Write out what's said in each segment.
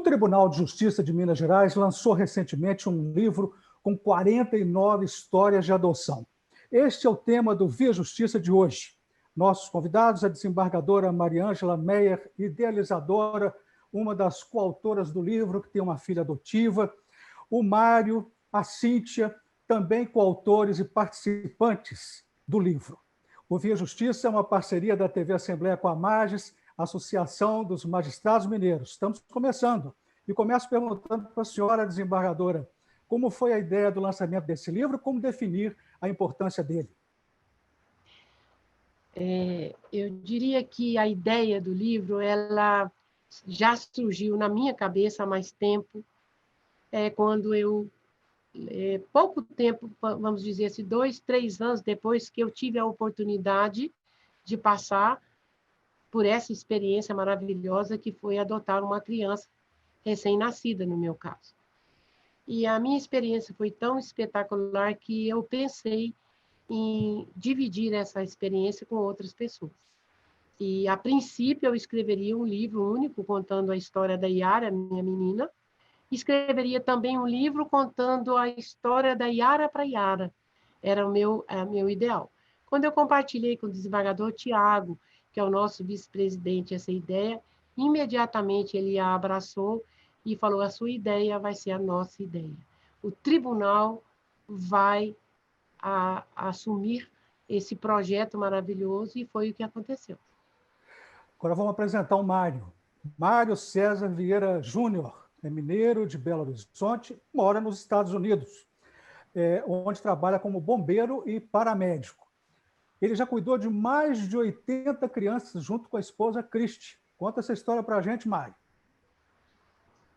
Tribunal de Justiça de Minas Gerais lançou recentemente um livro com 49 histórias de adoção. Este é o tema do Via Justiça de hoje. Nossos convidados, a desembargadora Mariângela Meyer, idealizadora, uma das coautoras do livro, que tem uma filha adotiva, o Mário, a Cíntia, também coautores e participantes do livro. O Via Justiça é uma parceria da TV Assembleia com a Magis, Associação dos Magistrados Mineiros. Estamos começando. E começo perguntando para a senhora desembargadora, como foi a ideia do lançamento desse livro, como definir a importância dele? Eu diria que a ideia do livro ela já surgiu na minha cabeça há mais tempo, quando eu, pouco tempo, vamos dizer assim, 2, 3 anos depois que eu tive a oportunidade de passar por essa experiência maravilhosa que foi adotar uma criança recém-nascida, no meu caso. E a minha experiência foi tão espetacular que eu pensei em dividir essa experiência com outras pessoas. E, a princípio, eu escreveria um livro único contando a história da Yara, minha menina. Escreveria também um livro contando a história da Yara para Yara. Era o meu ideal. Quando eu compartilhei com o desembargador Tiago, que é o nosso vice-presidente, essa ideia, imediatamente ele a abraçou e falou: a sua ideia vai ser a nossa ideia. O tribunal vai assumir esse projeto maravilhoso, e foi o que aconteceu. Agora vamos apresentar o Mário. Mário César Vieira Júnior, é mineiro de Belo Horizonte, mora nos Estados Unidos, onde trabalha como bombeiro e paramédico. Ele já cuidou de mais de 80 crianças junto com a esposa Cristi. Conta essa história para a gente, Mário.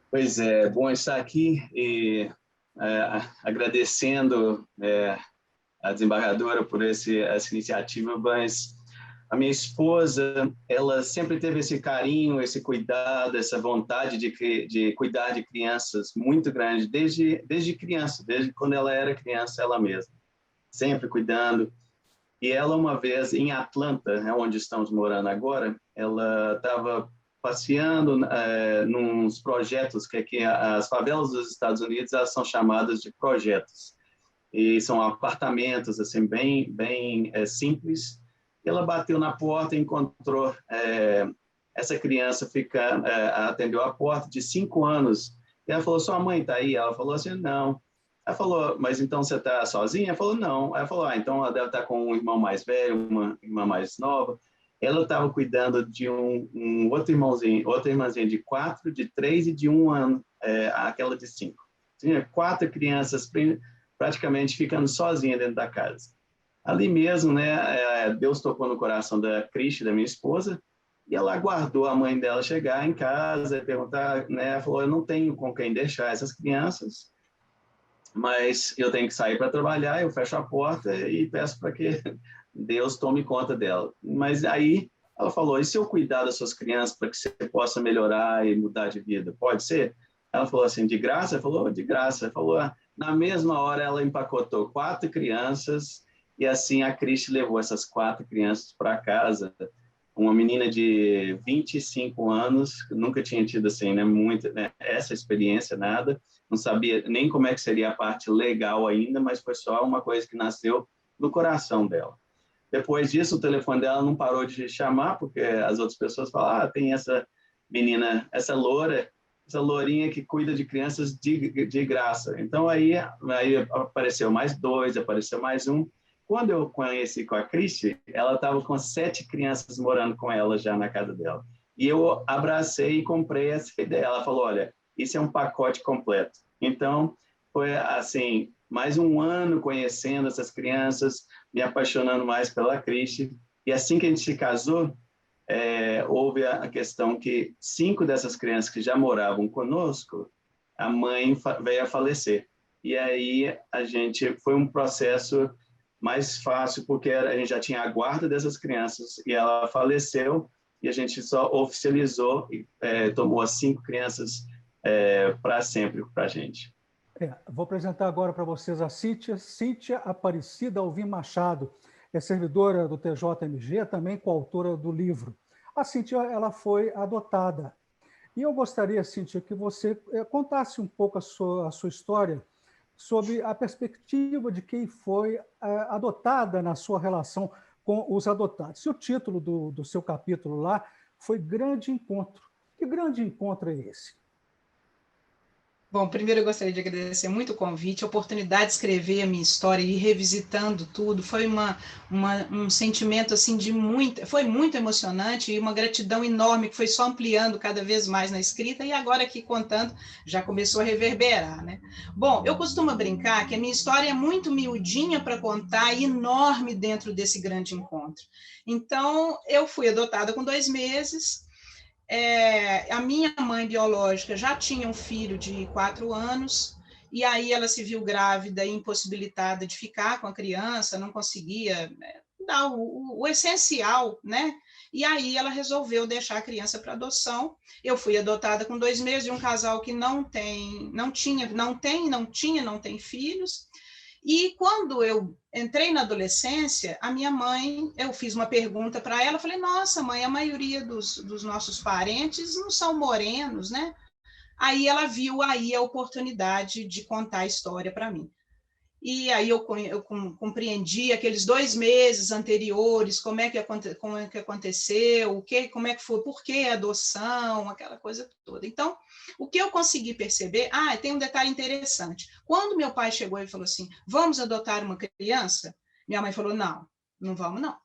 Pois é, bom estar aqui e agradecendo a desembargadora por essa iniciativa, mas a minha esposa, ela sempre teve esse carinho, esse cuidado, essa vontade de cuidar de crianças muito grande, desde criança, desde quando ela era criança ela mesma, sempre cuidando. E ela, uma vez, em Atlanta, onde estamos morando agora, ela estava passeando nos projetos, que aqui as favelas dos Estados Unidos elas são chamadas de projetos. E são apartamentos assim bem simples. E ela bateu na porta e encontrou essa criança atendeu a porta de 5 anos. E ela falou: sua mãe está aí? Ela falou assim: não. Ela falou: mas então você está sozinha? Ela falou: não. Ela falou: então ela deve estar com um irmão mais velho, uma irmã mais nova. Ela estava cuidando de um outro irmãozinho, outra irmãzinha de 4, de 3 e de 1 ano, aquela de 5. Tinha 4 crianças praticamente ficando sozinha dentro da casa. Ali mesmo, né, Deus tocou no coração da Cristi, da minha esposa, e ela aguardou a mãe dela chegar em casa e perguntar, né, ela falou: eu não tenho com quem deixar essas crianças, mas eu tenho que sair para trabalhar, eu fecho a porta e peço para que Deus tome conta dela. Mas aí ela falou: e se eu cuidar das suas crianças para que você possa melhorar e mudar de vida? Pode ser? Ela falou assim: de graça? Ela falou: de graça. Ela falou: na mesma hora ela empacotou 4 crianças e assim a Cristi levou essas 4 crianças para casa. Uma menina de 25 anos, nunca tinha tido assim, né, essa experiência, nada, não sabia nem como é que seria a parte legal ainda, mas foi só uma coisa que nasceu no coração dela. Depois disso, o telefone dela não parou de chamar, porque as outras pessoas falaram: tem essa menina, essa lourinha que cuida de crianças de graça. Então, aí apareceu mais 2, apareceu mais 1. Quando eu conheci com a Cristi, ela estava com 7 crianças morando com ela já na casa dela. E eu abracei e comprei essa ideia. Ela falou: olha, isso é um pacote completo. Então, foi assim, mais 1 ano conhecendo essas crianças, me apaixonando mais pela Cristi. E assim que a gente se casou, houve a questão que 5 dessas crianças que já moravam conosco, a mãe veio a falecer. E aí foi um processo mais fácil, porque a gente já tinha a guarda dessas crianças e ela faleceu, e a gente só oficializou e tomou as 5 crianças para sempre para a gente. Vou apresentar agora para vocês a Cíntia Aparecida Alvim Machado, é servidora do TJMG, também coautora do livro. A Cíntia, ela foi adotada E eu gostaria, Cíntia, que você contasse um pouco a sua história sobre a perspectiva de quem foi adotada na sua relação com os adotados. E o título do seu capítulo lá foi Grande Encontro. Que grande encontro é esse? Bom, primeiro eu gostaria de agradecer muito o convite, a oportunidade de escrever a minha história e ir revisitando tudo, foi um sentimento assim foi muito emocionante e uma gratidão enorme que foi só ampliando cada vez mais na escrita e agora aqui contando já começou a reverberar, né? Bom, eu costumo brincar que a minha história é muito miudinha para contar e enorme dentro desse grande encontro. Então, eu fui adotada com 2 meses. A minha mãe biológica já tinha um filho de 4 anos, e aí ela se viu grávida e impossibilitada de ficar com a criança, não conseguia dar o essencial, né? E aí ela resolveu deixar a criança para adoção. Eu fui adotada com 2 meses de um casal que não tem filhos. E quando eu entrei na adolescência, a minha mãe, eu fiz uma pergunta para ela, falei, nossa, mãe, a maioria dos nossos parentes não são morenos, né? Aí ela viu aí a oportunidade de contar a história para mim. E aí eu compreendi aqueles 2 meses anteriores, como é que aconteceu, como é que foi, por que a adoção, aquela coisa toda. Então, o que eu consegui perceber, tem um detalhe interessante. Quando meu pai chegou e falou assim, vamos adotar uma criança? Minha mãe falou, não, não vamos não.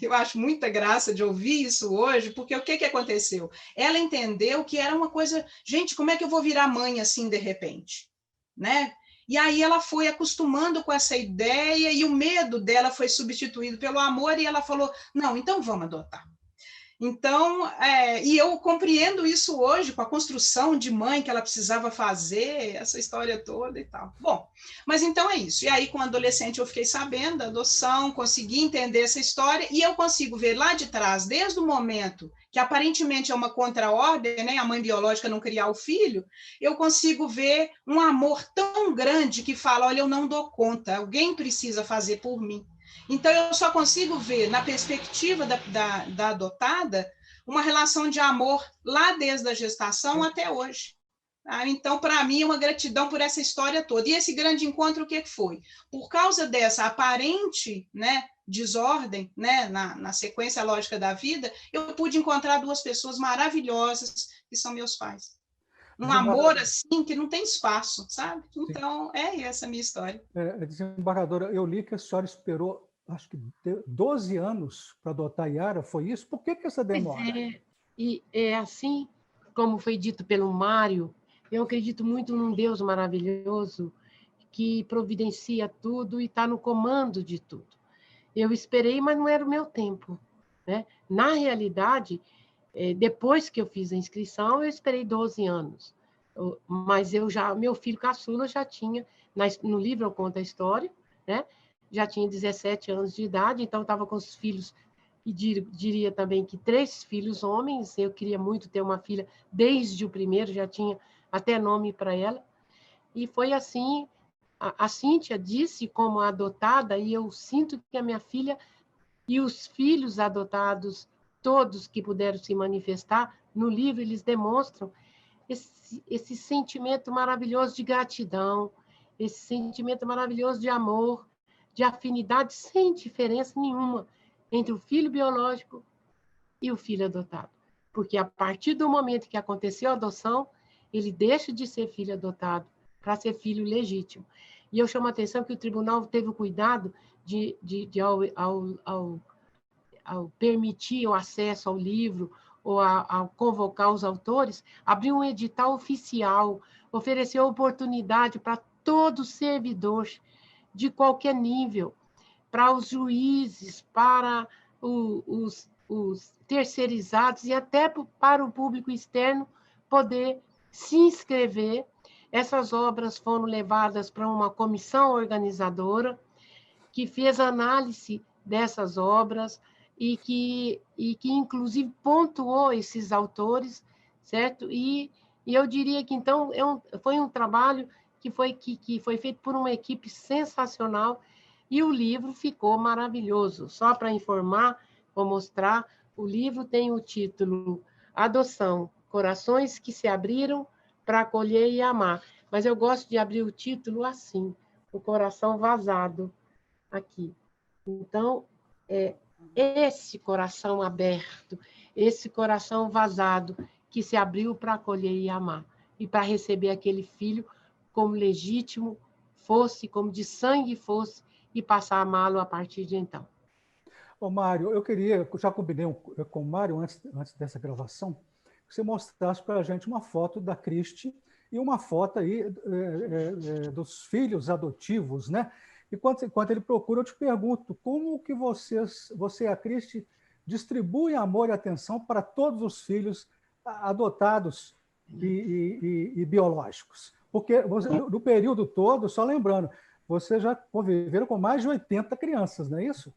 Eu acho muita graça de ouvir isso hoje, porque o que aconteceu? Ela entendeu que era uma coisa, gente, como é que eu vou virar mãe assim de repente? Né? E aí ela foi acostumando com essa ideia e o medo dela foi substituído pelo amor e ela falou, não, então vamos adotar. Então, e eu compreendo isso hoje com a construção de mãe que ela precisava fazer, essa história toda e tal. Bom, mas então é isso. E aí, como adolescente, eu fiquei sabendo da adoção, consegui entender essa história e eu consigo ver lá de trás, desde o momento que aparentemente é uma contra-ordem, né, a mãe biológica não criar o filho, eu consigo ver um amor tão grande que fala, olha, eu não dou conta, alguém precisa fazer por mim. Então, eu só consigo ver, na perspectiva da adotada, uma relação de amor lá desde a gestação até hoje. Tá? Então, para mim, é uma gratidão por essa história toda. E esse grande encontro, o que foi? Por causa dessa aparente, né, desordem, né, na sequência lógica da vida, eu pude encontrar 2 pessoas maravilhosas, que são meus pais. Um amor assim que não tem espaço, sabe? Então, é essa a minha história. Desembargadora, eu li que a senhora esperou, acho que 12 anos para adotar a Yara, foi isso? Por que essa demora? E é assim, como foi dito pelo Mário, eu acredito muito num Deus maravilhoso que providencia tudo e está no comando de tudo. Eu esperei, mas não era o meu tempo, né? Na realidade, depois que eu fiz a inscrição, eu esperei 12 anos. Mas meu filho caçula já tinha, no livro eu conto a história, né? Já tinha 17 anos de idade, então estava com os filhos, e diria também que 3 filhos homens, eu queria muito ter uma filha desde o primeiro, já tinha até nome para ela, e foi assim, a Cíntia disse como adotada, e eu sinto que a minha filha e os filhos adotados, todos que puderam se manifestar, no livro eles demonstram esse sentimento maravilhoso de gratidão, esse sentimento maravilhoso de amor, de afinidade, sem diferença nenhuma entre o filho biológico e o filho adotado. Porque a partir do momento que aconteceu a adoção, ele deixa de ser filho adotado para ser filho legítimo. E eu chamo a atenção que o tribunal teve o cuidado de ao permitir o acesso ao livro ou ao convocar os autores, abrir um edital oficial, oferecer oportunidade para todo servidor de qualquer nível, para os juízes, para os terceirizados e até para o público externo poder se inscrever. Essas obras foram levadas para uma comissão organizadora que fez análise dessas obras e que inclusive pontuou esses autores, certo? E eu diria que então foi um trabalho que foi feito por uma equipe sensacional e o livro ficou maravilhoso. Só para informar, vou mostrar, o livro tem o título Adoção, corações que se abriram para acolher e amar. Mas eu gosto de abrir o título assim, o coração vazado, aqui. Então, esse coração aberto, esse coração vazado, que se abriu para acolher e amar, e para receber aquele filho como legítimo fosse, como de sangue fosse, e passar a amá-lo a partir de então. Ô, Mário, eu queria, já combinei com o Mário antes dessa gravação, que você mostrasse para a gente uma foto da Cristi e uma foto aí dos filhos adotivos, né? E enquanto ele procura, eu te pergunto, como que você e a Cristi distribuem amor e atenção para todos os filhos adotados e biológicos? Porque no período todo, só lembrando, vocês já conviveram com mais de 80 crianças, não é isso?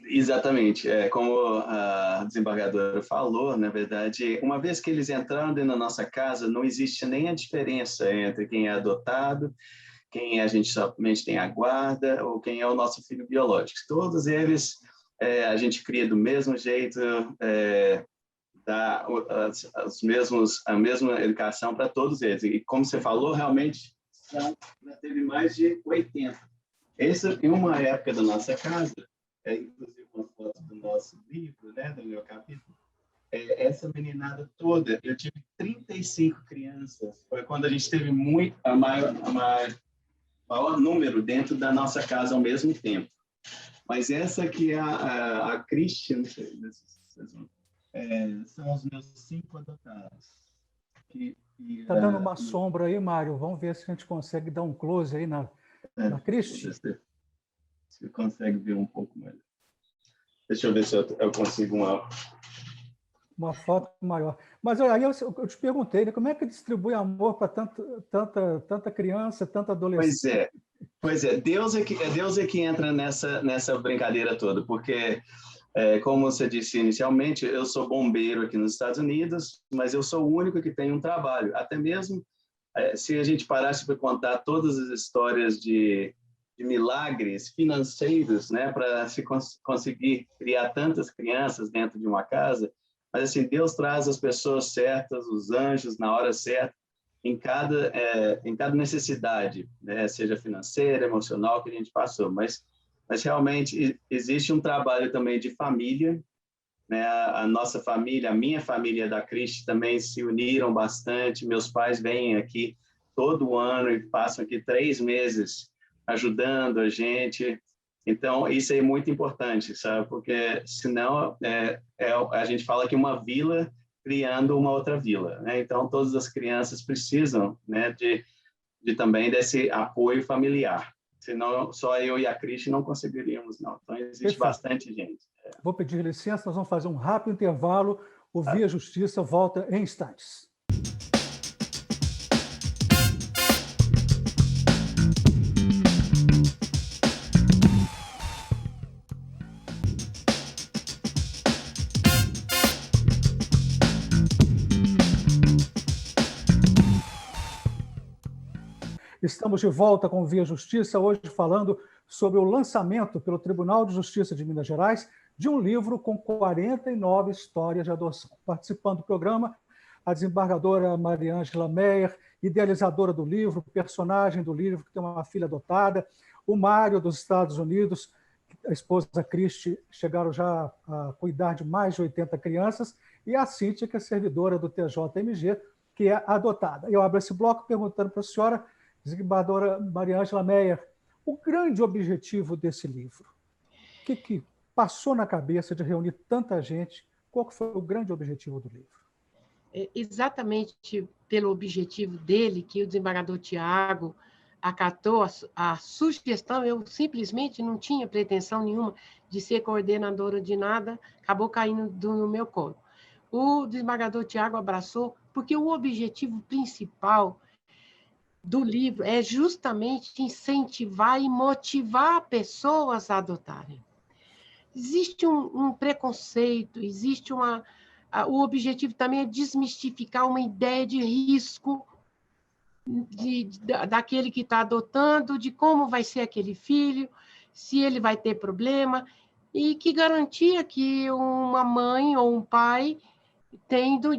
Exatamente. Como a desembargadora falou, na verdade, uma vez que eles entraram dentro da nossa casa, não existe nem a diferença entre quem é adotado, quem a gente somente tem a guarda ou quem é o nosso filho biológico. Todos eles a gente cria do mesmo jeito, dá a mesma educação para todos eles. E como você falou, realmente já teve mais de 80. Essa é uma época da nossa casa, inclusive uma foto do nosso livro, né, do meu capítulo, essa meninada toda, eu tive 35 crianças, foi quando a gente teve maior número dentro da nossa casa ao mesmo tempo. Mas essa aqui é a Christian, são os meus 5 adotados. Está dando uma sombra aí, Mário, vamos ver se a gente consegue dar um close aí na Christian. Você consegue ver um pouco melhor. Deixa eu ver se eu consigo uma foto maior. Mas aí eu te perguntei, né, como é que distribui amor para tanta criança, tanta adolescente? Pois é. Deus é que entra nessa brincadeira toda, porque, como você disse inicialmente, eu sou bombeiro aqui nos Estados Unidos, mas eu sou o único que tem um trabalho. Até mesmo se a gente parasse para contar todas as histórias de milagres financeiros, né, para se conseguir criar tantas crianças dentro de uma casa, mas assim, Deus traz as pessoas certas, os anjos na hora certa, em cada necessidade, né, seja financeira, emocional, que a gente passou, mas realmente existe um trabalho também de família, né, a nossa família, a minha família da Cristi também se uniram bastante, meus pais vêm aqui todo ano e passam aqui 3 meses ajudando a gente. Então, isso é muito importante, sabe? Porque, senão, a gente fala que uma vila criando uma outra vila, né? Então, todas as crianças precisam, né, de também desse apoio familiar. Senão, só eu e a Cristi não conseguiríamos, não. Então, existe Perfeito. bastante gente. Vou pedir licença, nós vamos fazer um rápido intervalo. O Via Justiça volta em instantes. Estamos de volta com o Via Justiça, hoje falando sobre o lançamento pelo Tribunal de Justiça de Minas Gerais de um livro com 49 histórias de adoção. Participando do programa, a desembargadora Mariângela Meyer, idealizadora do livro, personagem do livro, que tem uma filha adotada, o Mário, dos Estados Unidos, a esposa Cristi, chegaram já a cuidar de mais de 80 crianças, e a Cíntia, que é servidora do TJMG, que é adotada. Eu abro esse bloco perguntando para a senhora, desembargadora Mariângela Meyer, o grande objetivo desse livro. O que passou na cabeça de reunir tanta gente? Qual que foi o grande objetivo do livro? Exatamente pelo objetivo dele, que o desembargador Tiago acatou a sugestão, eu simplesmente não tinha pretensão nenhuma de ser coordenadora de nada, acabou caindo no meu colo. O desembargador Tiago abraçou, porque o objetivo principal do livro é justamente incentivar e motivar pessoas a adotarem. Existe um preconceito, existe o objetivo também é desmistificar uma ideia de risco daquele que está adotando, de como vai ser aquele filho, se ele vai ter problema, e que garantia que uma mãe ou um pai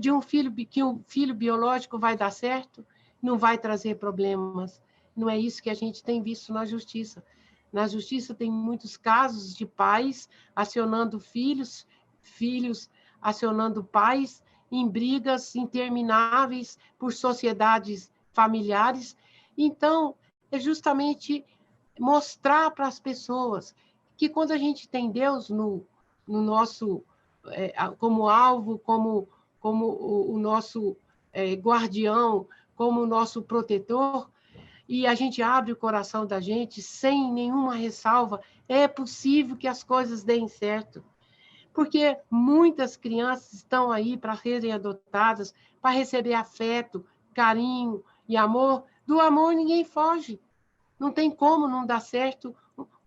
de um filho, que um filho biológico vai dar certo, não vai trazer problemas. Não é isso que a gente tem visto na justiça. Na justiça tem muitos casos de pais acionando filhos, filhos acionando pais em brigas intermináveis por sociedades familiares. Então, é justamente mostrar para as pessoas que quando a gente tem Deus no nosso como alvo, como o nosso guardião, como o nosso protetor, e a gente abre o coração da gente sem nenhuma ressalva, é possível que as coisas deem certo. Porque muitas crianças estão aí para serem adotadas, para receber afeto, carinho e amor. Do amor ninguém foge. Não tem como não dar certo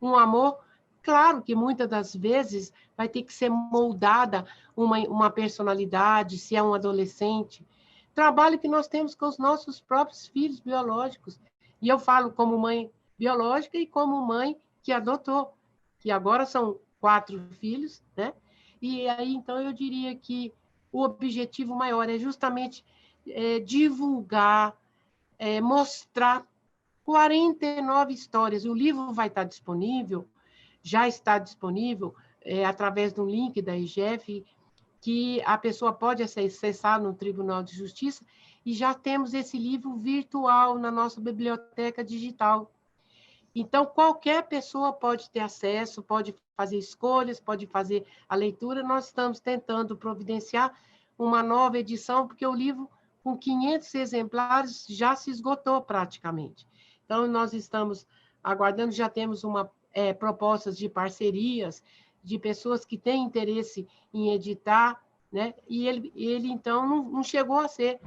um amor. Claro que muitas das vezes vai ter que ser moldada uma personalidade, se é um adolescente. Trabalho que nós temos com os nossos próprios filhos biológicos. E eu falo como mãe biológica e como mãe que adotou, que agora são 4 filhos, né? E aí, então, eu diria que o objetivo maior é justamente divulgar, mostrar 49 histórias. O livro vai estar disponível, já está disponível, através de um link da IGF, que a pessoa pode acessar no Tribunal de Justiça, e já temos esse livro virtual na nossa biblioteca digital. Então, qualquer pessoa pode ter acesso, pode fazer escolhas, pode fazer a leitura. Nós estamos tentando providenciar uma nova edição, porque o livro, com 500 exemplares, já se esgotou praticamente. Então, nós estamos aguardando, já temos propostas de parcerias, de pessoas que têm interesse em editar, né? E ele então, não chegou a ser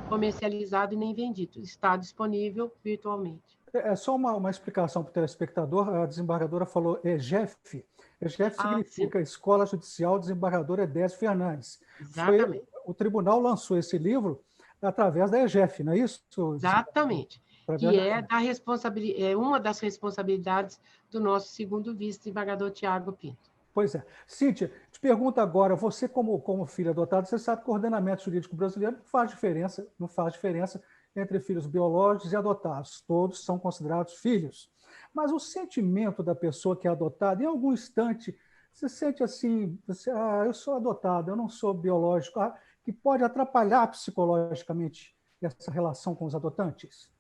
comercializado e nem vendido. Está disponível virtualmente. É só uma explicação para o telespectador. A desembargadora falou EGEF. EGEF significa Escola Judicial Desembargador Edésio Fernandes. Exatamente. O tribunal lançou esse livro através da EGEF, não é isso? Exatamente. Que é uma das responsabilidades do nosso segundo vice-desembargador Tiago Pinto. Pois é. Cíntia, te pergunto agora, você como filha adotada, você sabe que o ordenamento jurídico brasileiro não faz diferença entre filhos biológicos e adotados. Todos são considerados filhos. Mas o sentimento da pessoa que é adotada, em algum instante, você sente assim, eu sou adotado, eu não sou biológico, que pode atrapalhar psicologicamente essa relação com os adotantes?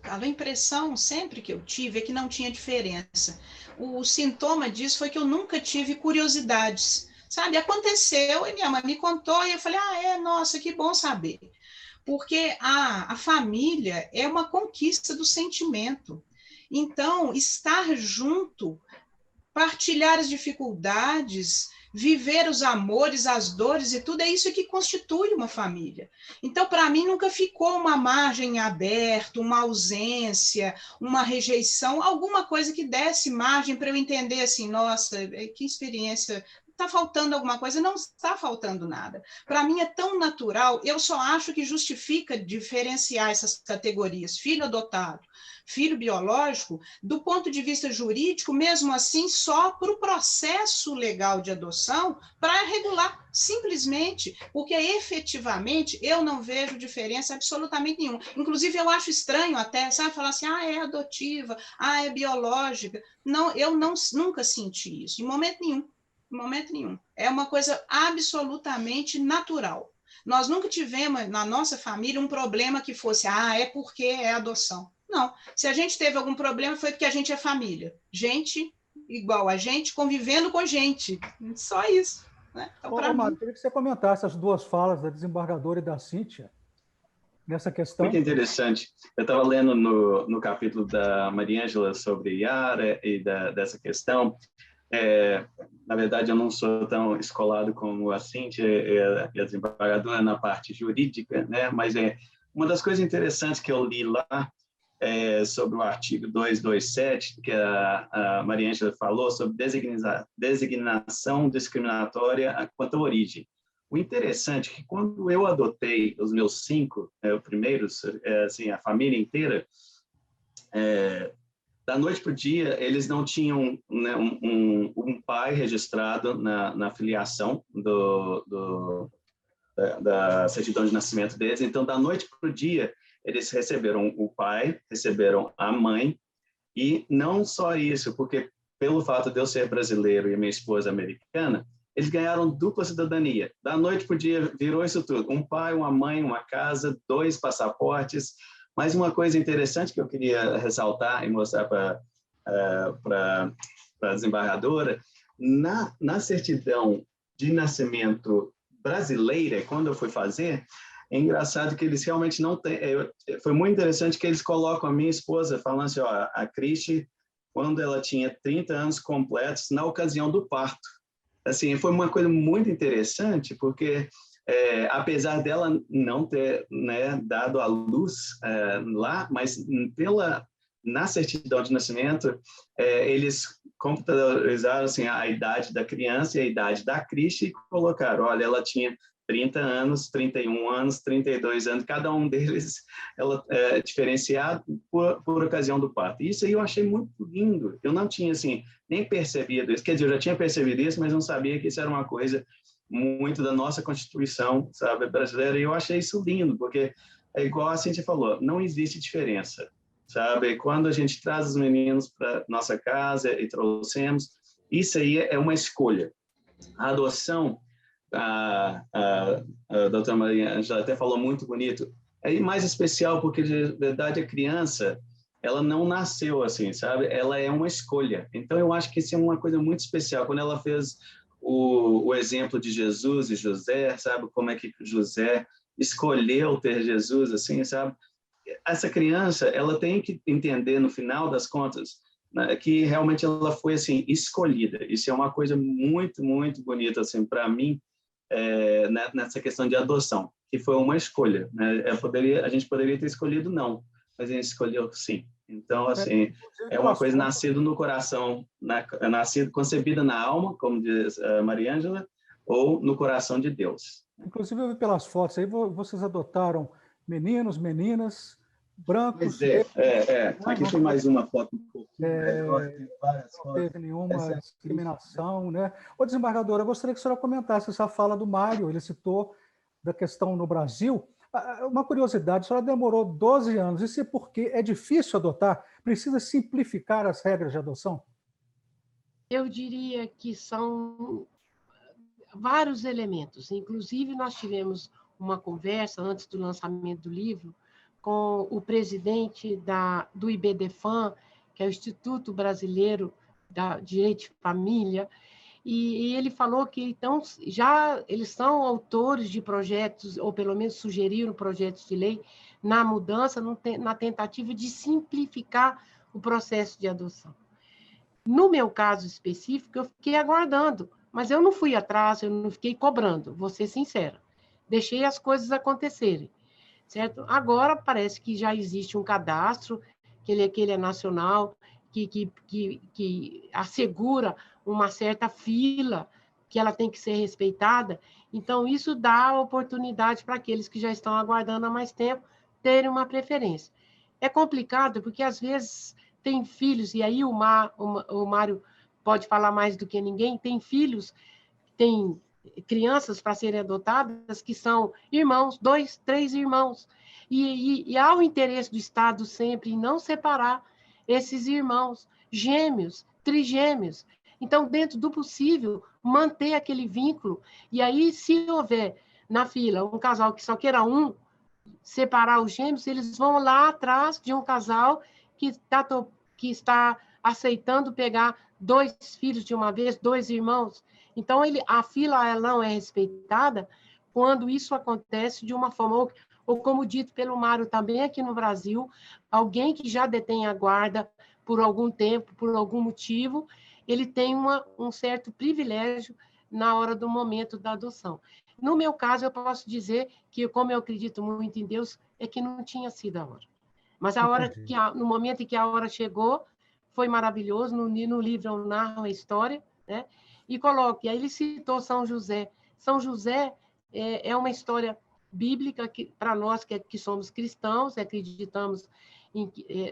A impressão sempre que eu tive é que não tinha diferença. O sintoma disso foi que eu nunca tive curiosidades, sabe? Aconteceu e minha mãe me contou e eu falei, nossa, que bom saber. Porque a família é uma conquista do sentimento. Então, estar junto, partilhar as dificuldades, viver os amores, as dores e tudo, é isso que constitui uma família. Então, para mim, nunca ficou uma margem aberta, uma ausência, uma rejeição, alguma coisa que desse margem para eu entender assim, nossa, que experiência, está faltando alguma coisa, não está faltando nada. Para mim é tão natural, eu só acho que justifica diferenciar essas categorias, filho adotado, filho biológico, do ponto de vista jurídico, mesmo assim, só para o processo legal de adoção, para regular, simplesmente, porque efetivamente eu não vejo diferença absolutamente nenhuma. Inclusive, eu acho estranho até, sabe, falar assim, é adotiva, é biológica. Não, eu nunca senti isso, em momento nenhum. Em momento nenhum. É uma coisa absolutamente natural. Nós nunca tivemos na nossa família um problema que fosse, é porque é adoção. Não. Se a gente teve algum problema, foi porque a gente é família. Gente igual a gente, convivendo com gente. Só isso. Né? Então, Mário, queria que você comentasse as duas falas da desembargadora e da Cíntia nessa questão. Muito interessante. Eu estava lendo no capítulo da Maria Ângela sobre Yara e dessa questão. Na verdade, eu não sou tão escolado como a Cíntia e a desembargadora na parte jurídica, né? Mas uma das coisas interessantes que eu li lá sobre o artigo 227, que a Maria Ângela falou sobre designação discriminatória quanto à origem. O interessante é que quando eu adotei os meus 5 primeiros, assim, a família inteira, da noite para o dia, eles não tinham, né, um pai registrado na filiação da certidão de nascimento deles. Então, da noite para o dia, eles receberam o pai, receberam a mãe, e não só isso, porque pelo fato de eu ser brasileiro e minha esposa americana, eles ganharam dupla cidadania. Da noite para o dia, virou isso tudo. Um pai, uma mãe, uma casa, 2 passaportes. Mas uma coisa interessante que eu queria ressaltar e mostrar para a desembargadora, na certidão de nascimento brasileira, quando eu fui fazer, é engraçado que eles realmente não têm... Foi muito interessante que eles colocam a minha esposa falando assim, ó, a Cristi, quando ela tinha 30 anos completos, na ocasião do parto. Assim, foi uma coisa muito interessante, porque apesar dela não ter, né, dado à luz lá, mas na certidão de nascimento, eles computadorizaram assim, a idade da criança e a idade da Cristi e colocaram, olha, ela tinha 30 anos, 31 anos, 32 anos, cada um deles ela diferenciado por ocasião do parto. Isso aí eu achei muito lindo. Eu não tinha, assim, nem percebido isso. Quer dizer, eu já tinha percebido isso, mas não sabia que isso era uma coisa muito da nossa Constituição, sabe, brasileira. E eu achei isso lindo, porque é igual a Cíntia falou, não existe diferença, sabe? Quando a gente traz os meninos para nossa casa e trouxemos, isso aí é uma escolha. A adoção, a doutora Maria Ângela até falou muito bonito, é mais especial porque, de verdade, a criança, ela não nasceu assim, sabe? Ela é uma escolha. Então, eu acho que isso é uma coisa muito especial. Quando ela fez o exemplo de Jesus e José, sabe? Como é que José escolheu ter Jesus, assim, sabe? Essa criança, ela tem que entender, no final das contas, né, que realmente ela foi, assim, escolhida. Isso é uma coisa muito, muito bonita, assim, para mim, nessa questão de adoção, que foi uma escolha, né? A gente poderia ter escolhido não, mas a gente escolheu sim. Então, assim, é uma coisa nascida no coração, concebida na alma, como diz Maria Ângela, ou no coração de Deus. Inclusive, eu vi pelas fotos aí, vocês adotaram meninos, meninas, brancos. Aqui tem mais uma foto um pouquinho melhor, tem várias fotos. Não teve nenhuma discriminação, né? Ô, desembargadora, eu gostaria que a senhora comentasse essa fala do Mário, ele citou da questão no Brasil. Uma curiosidade, a senhora demorou 12 anos, isso é porque é difícil adotar? Precisa simplificar as regras de adoção? Eu diria que são vários elementos. Inclusive, nós tivemos uma conversa antes do lançamento do livro com o presidente do IBDFAM, que é o Instituto Brasileiro da Direito de Família, e ele falou que então já eles são autores de projetos, ou pelo menos sugeriram projetos de lei na mudança, na tentativa de simplificar o processo de adoção. No meu caso específico, eu fiquei aguardando, mas eu não fui atrás, eu não fiquei cobrando, vou ser sincera. Deixei as coisas acontecerem, certo? Agora parece que já existe um cadastro, que ele é nacional, que assegura uma certa fila, que ela tem que ser respeitada. Então, isso dá oportunidade para aqueles que já estão aguardando há mais tempo terem uma preferência. É complicado, porque às vezes tem filhos, e aí o Mário pode falar mais do que ninguém, tem filhos, tem crianças para serem adotadas que são irmãos, 2, 3 irmãos, e há o interesse do Estado sempre em não separar esses irmãos, gêmeos, trigêmeos. Então, dentro do possível, manter aquele vínculo, e aí, se houver na fila um casal que só queira separar os gêmeos, eles vão lá atrás de um casal que está aceitando pegar 2 filhos de uma vez, 2 irmãos. Então, a fila ela não é respeitada quando isso acontece de uma forma, ou como dito pelo Mário também aqui no Brasil, alguém que já detém a guarda por algum tempo, por algum motivo, ele tem um certo privilégio na hora do momento da adoção. No meu caso, eu posso dizer que, como eu acredito muito em Deus, é que não tinha sido a hora. Mas no momento em que a hora chegou, foi maravilhoso. No livro eu narro a história, né? E coloco. E aí ele citou São José. São José é uma história bíblica para nós que somos cristãos, acreditamos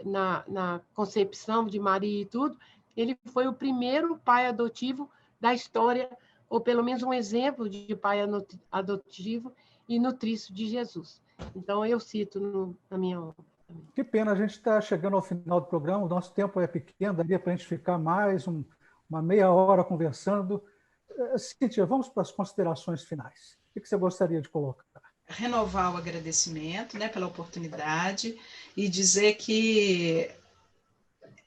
na concepção de Maria e tudo. Ele foi o primeiro pai adotivo da história, ou pelo menos um exemplo de pai adotivo e nutrício de Jesus. Então, eu cito na minha obra. Que pena, a gente está chegando ao final do programa, o nosso tempo é pequeno, daria para a gente ficar mais uma meia hora conversando. Cíntia, vamos para as considerações finais. O que você gostaria de colocar? Renovar o agradecimento, né, pela oportunidade e dizer que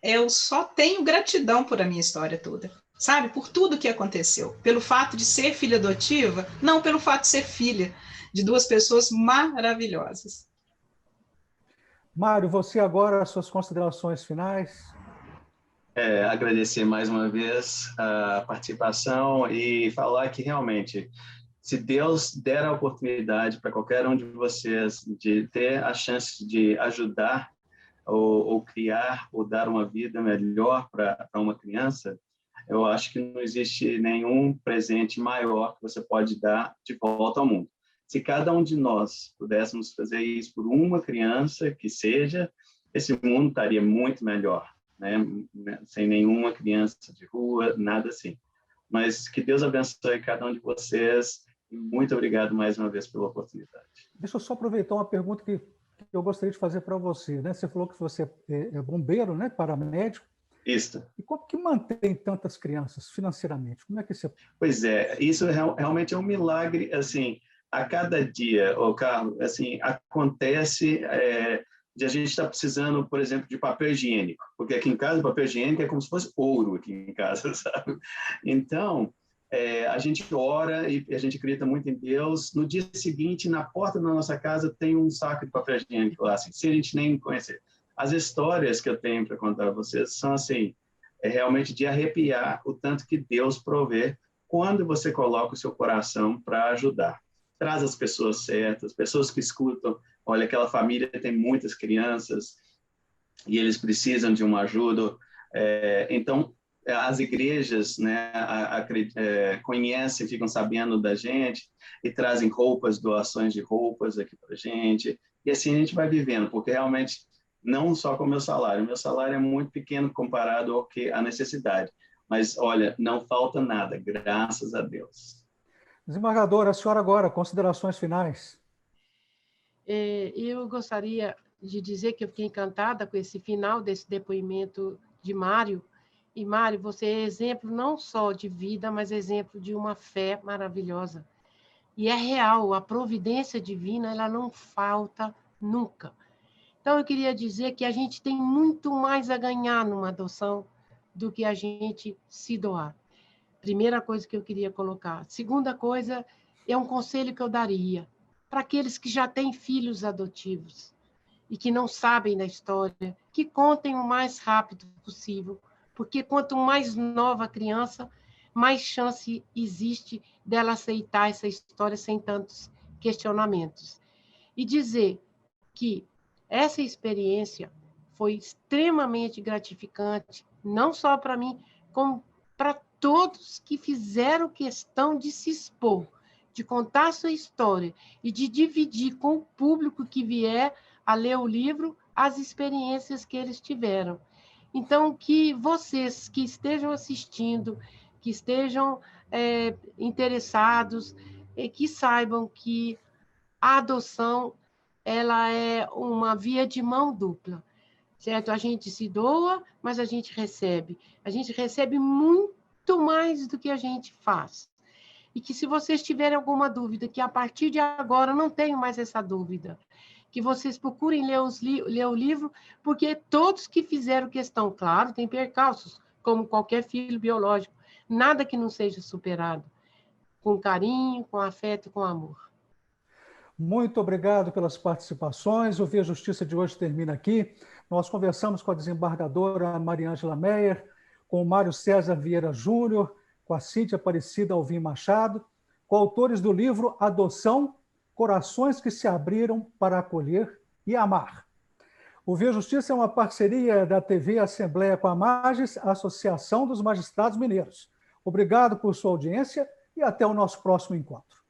eu só tenho gratidão por a minha história toda, sabe? Por tudo que aconteceu. Pelo fato de ser filha adotiva, não pelo fato de ser filha de duas pessoas maravilhosas. Mário, você agora, as suas considerações finais. Agradecer mais uma vez a participação e falar que realmente, se Deus der a oportunidade para qualquer um de vocês de ter a chance de ajudar ou criar ou dar uma vida melhor para uma criança, eu acho que não existe nenhum presente maior que você pode dar de volta ao mundo. Se cada um de nós pudéssemos fazer isso por uma criança que seja, esse mundo estaria muito melhor, né? Sem nenhuma criança de rua, nada assim. Mas que Deus abençoe cada um de vocês e muito obrigado mais uma vez pela oportunidade. Deixa eu só aproveitar uma pergunta que eu gostaria de fazer para você, né? Você falou que você é bombeiro, né? Paramédico. Isso. E como que mantém tantas crianças financeiramente? Como é que você... Pois é, isso realmente é um milagre, assim, a cada dia, Carlos, assim, acontece de a gente estar precisando, por exemplo, de papel higiênico, porque aqui em casa o papel higiênico é como se fosse ouro aqui em casa, sabe? Então, a gente ora e a gente acredita muito em Deus. No dia seguinte, na porta da nossa casa, tem um saco de papel higiênico lá, assim, sem a gente nem conhecer. As histórias que eu tenho para contar a vocês são, assim, realmente de arrepiar o tanto que Deus provê quando você coloca o seu coração para ajudar. Traz as pessoas certas, pessoas que escutam, olha, aquela família tem muitas crianças e eles precisam de uma ajuda. Então, as igrejas, né, conhecem, ficam sabendo da gente e trazem roupas, doações de roupas aqui para a gente. E assim a gente vai vivendo, porque realmente, não só com o meu salário é muito pequeno comparado ao que a necessidade. Mas, olha, não falta nada, graças a Deus. Desembargadora, a senhora agora, considerações finais. Eu gostaria de dizer que eu fiquei encantada com esse final desse depoimento de Mário. E, Mário, você é exemplo não só de vida, mas exemplo de uma fé maravilhosa. E é real, a providência divina, ela não falta nunca. Então, eu queria dizer que a gente tem muito mais a ganhar numa adoção do que a gente se doar. Primeira coisa que eu queria colocar. Segunda coisa, é um conselho que eu daria para aqueles que já têm filhos adotivos e que não sabem da história, que contem o mais rápido possível, porque quanto mais nova a criança, mais chance existe dela aceitar essa história sem tantos questionamentos. E dizer que essa experiência foi extremamente gratificante, não só para mim, como para todos que fizeram questão de se expor, de contar a sua história e de dividir com o público que vier a ler o livro as experiências que eles tiveram. Então, que vocês que estejam assistindo, que estejam interessados, que saibam que a adoção ela é uma via de mão dupla, certo? A gente se doa, mas a gente recebe. A gente recebe muito mais do que a gente faz. E que se vocês tiverem alguma dúvida, que a partir de agora não tenham mais essa dúvida, que vocês procurem ler o livro, porque todos que fizeram questão, claro, tem percalços, como qualquer filho biológico, nada que não seja superado, com carinho, com afeto, com amor. Muito obrigado pelas participações. O Via Justiça de hoje termina aqui. Nós conversamos com a desembargadora Mariângela Meyer, com o Mário César Vieira Júnior, com a Cíntia Aparecida Alvim Machado, coautores do livro Adoção, Corações que se abriram para acolher e amar. O Via Justiça é uma parceria da TV Assembleia com a Magis, a Associação dos Magistrados Mineiros. Obrigado por sua audiência e até o nosso próximo encontro.